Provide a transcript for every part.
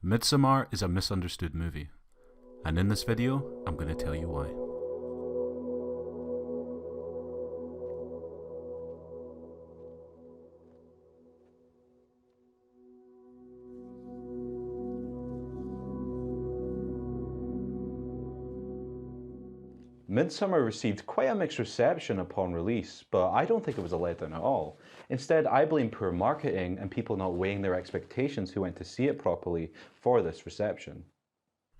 Midsommar is a misunderstood movie, and in this video, I'm going to tell you why. Midsommar received quite a mixed reception upon release, but I don't think it was a letdown at all. Instead, I blame poor marketing and people not weighing their expectations who went to see it properly for this reception.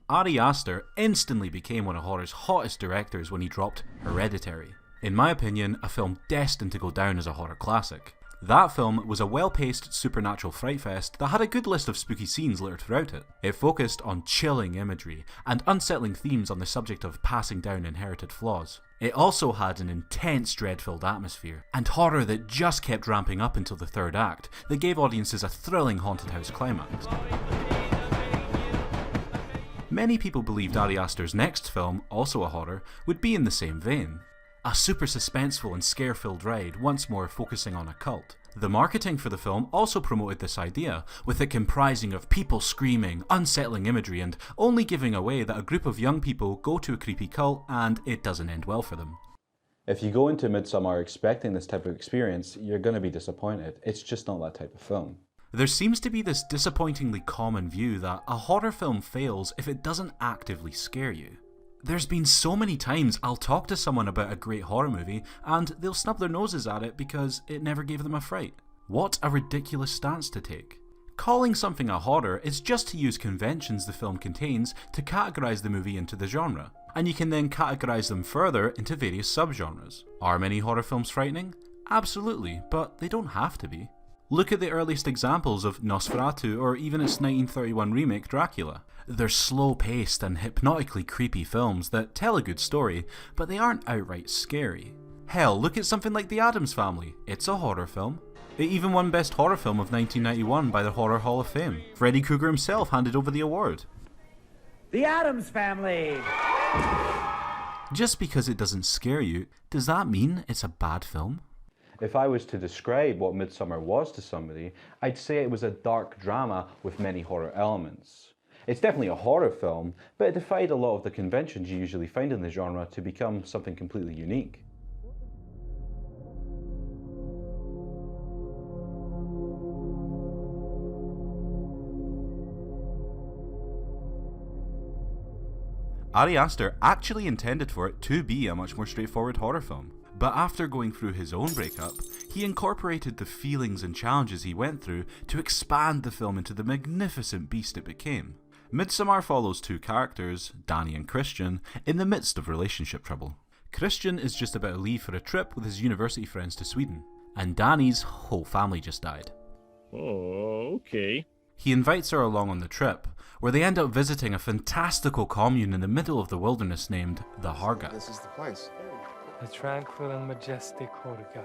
Ari Aster instantly became one of horror's hottest directors when he dropped Hereditary. In my opinion, a film destined to go down as a horror classic. That film was a well-paced supernatural fright fest that had a good list of spooky scenes littered throughout it. It focused on chilling imagery and unsettling themes on the subject of passing down inherited flaws. It also had an intense dread-filled atmosphere, and horror that just kept ramping up until the third act, that gave audiences a thrilling haunted house climax. Many people believed Ari Aster's next film, also a horror, would be in the same vein. A super suspenseful and scare-filled ride, once more focusing on a cult. The marketing for the film also promoted this idea, with it comprising of people screaming, unsettling imagery, and only giving away that a group of young people go to a creepy cult and it doesn't end well for them. If you go into Midsommar expecting this type of experience, you're going to be disappointed. It's just not that type of film. There seems to be this disappointingly common view that a horror film fails if it doesn't actively scare you. There's been so many times I'll talk to someone about a great horror movie and they'll snub their noses at it because it never gave them a fright. What a ridiculous stance to take. Calling something a horror is just to use conventions the film contains to categorise the movie into the genre, and you can then categorise them further into various subgenres. Are many horror films frightening? Absolutely, but they don't have to be. Look at the earliest examples of Nosferatu or even its 1931 remake Dracula. They're slow-paced and hypnotically creepy films that tell a good story, but they aren't outright scary. Hell, look at something like The Addams Family. It's a horror film. It even won Best Horror Film of 1991 by the Horror Hall of Fame. Freddy Krueger himself handed over the award. The Addams Family! Just because it doesn't scare you, does that mean it's a bad film? If I was to describe what Midsommar was to somebody, I'd say it was a dark drama with many horror elements. It's definitely a horror film, but it defied a lot of the conventions you usually find in the genre to become something completely unique. Ari Aster actually intended for it to be a much more straightforward horror film. But after going through his own breakup, he incorporated the feelings and challenges he went through to expand the film into the magnificent beast it became. Midsommar follows two characters, Danny and Christian, in the midst of relationship trouble. Christian is just about to leave for a trip with his university friends to Sweden, and Danny's whole family just died. Oh, okay. He invites her along on the trip, where they end up visiting a fantastical commune in the middle of the wilderness named the Harga. This is the place. The tranquil and majestic Horga.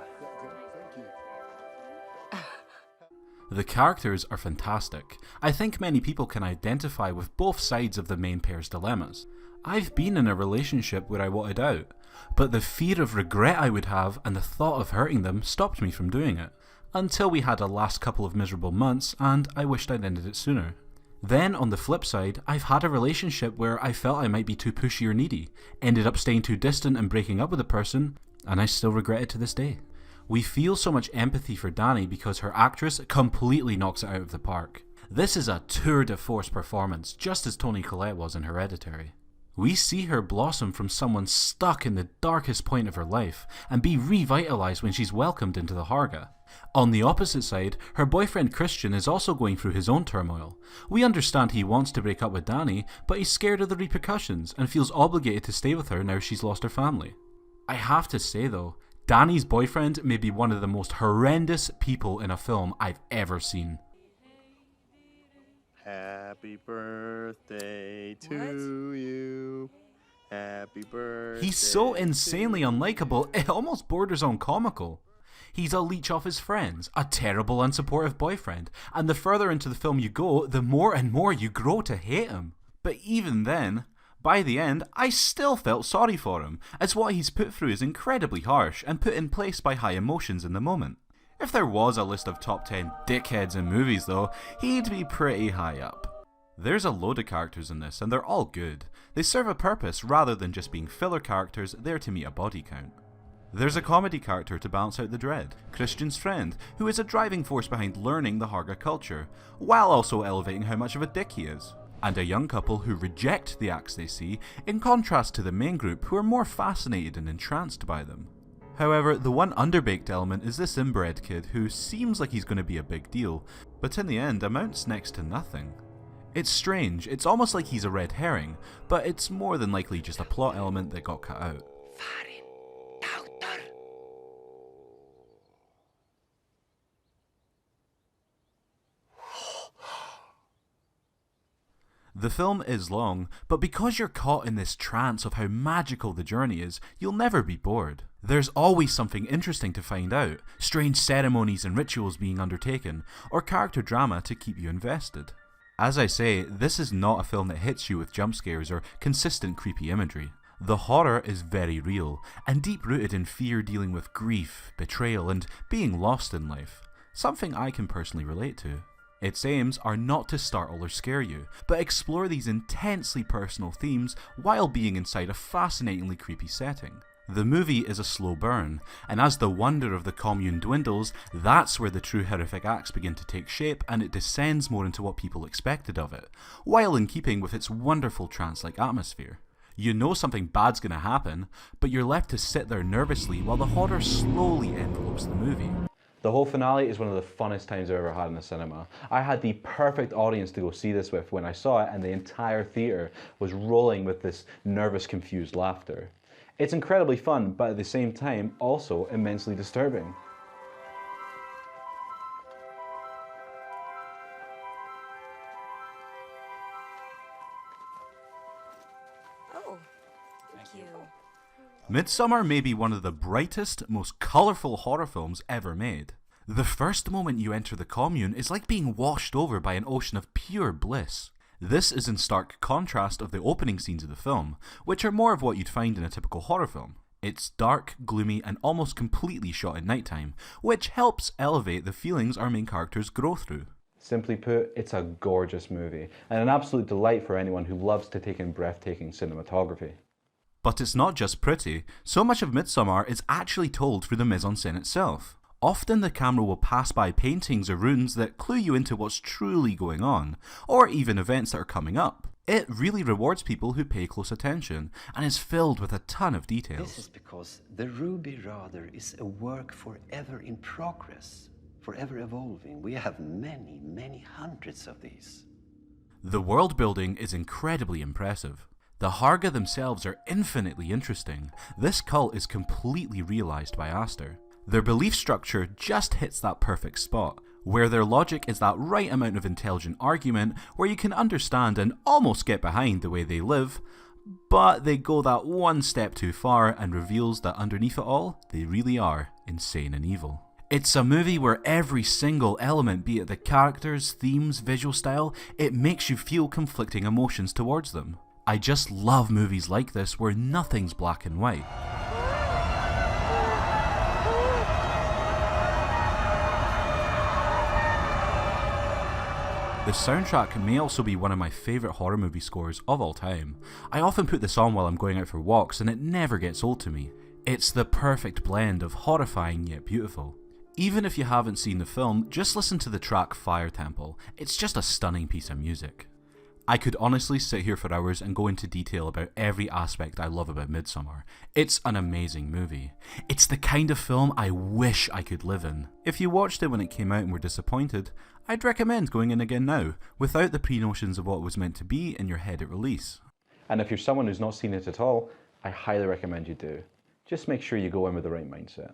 The characters are fantastic. I think many people can identify with both sides of the main pair's dilemmas. I've been in a relationship where I wanted out, but the fear of regret I would have and the thought of hurting them stopped me from doing it. Until we had a last couple of miserable months and I wished I'd ended it sooner. Then, on the flip side, I've had a relationship where I felt I might be too pushy or needy, ended up staying too distant and breaking up with a person, and I still regret it to this day. We feel so much empathy for Danny because her actress completely knocks it out of the park. This is a tour de force performance, just as Toni Collette was in Hereditary. We see her blossom from someone stuck in the darkest point of her life, and be revitalised when she's welcomed into the Harga. On the opposite side, her boyfriend Christian is also going through his own turmoil. We understand he wants to break up with Danny, but he's scared of the repercussions and feels obligated to stay with her now she's lost her family. I have to say though, Danny's boyfriend may be one of the most horrendous people in a film I've ever seen. Happy birthday to you. Happy birthday. He's so insanely unlikable, it almost borders on comical. He's a leech off his friends, a terrible unsupportive boyfriend, and the further into the film you go, the more and more you grow to hate him. But even then, by the end, I still felt sorry for him, as what he's put through is incredibly harsh and put in place by high emotions in the moment. If there was a list of top 10 dickheads in movies though, he'd be pretty high up. There's a load of characters in this, and they're all good. They serve a purpose rather than just being filler characters there to meet a body count. There's a comedy character to balance out the dread, Christian's friend, who is a driving force behind learning the Harga culture, while also elevating how much of a dick he is. And a young couple who reject the acts they see, in contrast to the main group who are more fascinated and entranced by them. However, the one underbaked element is this inbred kid who seems like he's going to be a big deal, but in the end amounts next to nothing. It's strange, it's almost like he's a red herring, but it's more than likely just a plot element that got cut out. The film is long, but because you're caught in this trance of how magical the journey is, you'll never be bored. There's always something interesting to find out, strange ceremonies and rituals being undertaken, or character drama to keep you invested. As I say, this is not a film that hits you with jump scares or consistent creepy imagery. The horror is very real, and deep-rooted in fear dealing with grief, betrayal, and being lost in life. Something I can personally relate to. Its aims are not to startle or scare you, but explore these intensely personal themes while being inside a fascinatingly creepy setting. The movie is a slow burn, and as the wonder of the commune dwindles, that's where the true horrific acts begin to take shape and it descends more into what people expected of it, while in keeping with its wonderful trance-like atmosphere. You know something bad's gonna happen, but you're left to sit there nervously while the horror slowly envelopes the movie. The whole finale is one of the funnest times I've ever had in the cinema. I had the perfect audience to go see this with when I saw it, and the entire theatre was rolling with this nervous, confused laughter. It's incredibly fun, but at the same time, also immensely disturbing. Oh, thank you. Midsommar may be one of the brightest, most colourful horror films ever made. The first moment you enter the commune is like being washed over by an ocean of pure bliss. This is in stark contrast of the opening scenes of the film, which are more of what you'd find in a typical horror film. It's dark, gloomy, and almost completely shot at nighttime, which helps elevate the feelings our main characters go through. Simply put, it's a gorgeous movie, and an absolute delight for anyone who loves to take in breathtaking cinematography. But it's not just pretty, so much of Midsommar is actually told through the mise-en-scène itself. Often the camera will pass by paintings or runes that clue you into what's truly going on, or even events that are coming up. It really rewards people who pay close attention, and is filled with a ton of details. This is because the Ruby Rather is a work forever in progress, forever evolving. We have many, many hundreds of these. The world building is incredibly impressive. The Harga themselves are infinitely interesting. This cult is completely realised by Aster. Their belief structure just hits that perfect spot, where their logic is that right amount of intelligent argument where you can understand and almost get behind the way they live, but they go that one step too far and reveals that underneath it all, they really are insane and evil. It's a movie where every single element, be it the characters, themes, visual style, it makes you feel conflicting emotions towards them. I just love movies like this where nothing's black and white. The soundtrack may also be one of my favourite horror movie scores of all time. I often put this on while I'm going out for walks and it never gets old to me. It's the perfect blend of horrifying yet beautiful. Even if you haven't seen the film, just listen to the track Fire Temple. It's just a stunning piece of music. I could honestly sit here for hours and go into detail about every aspect I love about Midsommar. It's an amazing movie. It's the kind of film I wish I could live in. If you watched it when it came out and were disappointed, I'd recommend going in again now, without the pre-notions of what it was meant to be in your head at release. And if you're someone who's not seen it at all, I highly recommend you do. Just make sure you go in with the right mindset.